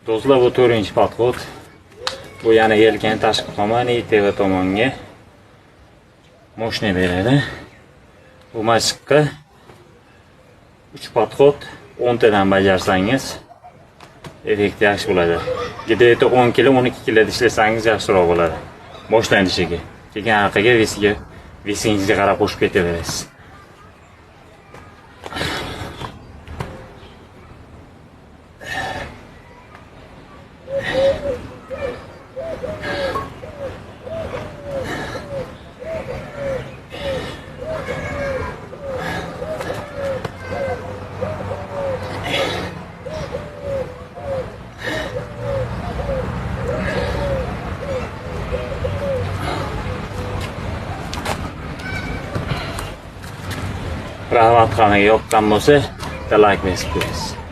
Do'stlar, bu 4-podxod. Bu yana yelkan tashqi tomon, TV tomonga moshina beradi. Bu mashqqa 3-podxod 10 tadan bajarsangiz effekt yaxshi bo'ladi. Где-то 10 kg, 12 kg ishlasangiz yaxshiroq bo'ladi. Boshlanishiga. Keyin orqaga vesingizga qarab qo'shib ketaverasiz. Rahmat, qanaqa yoqqan bo'lsa, like bosib qo'yasiz.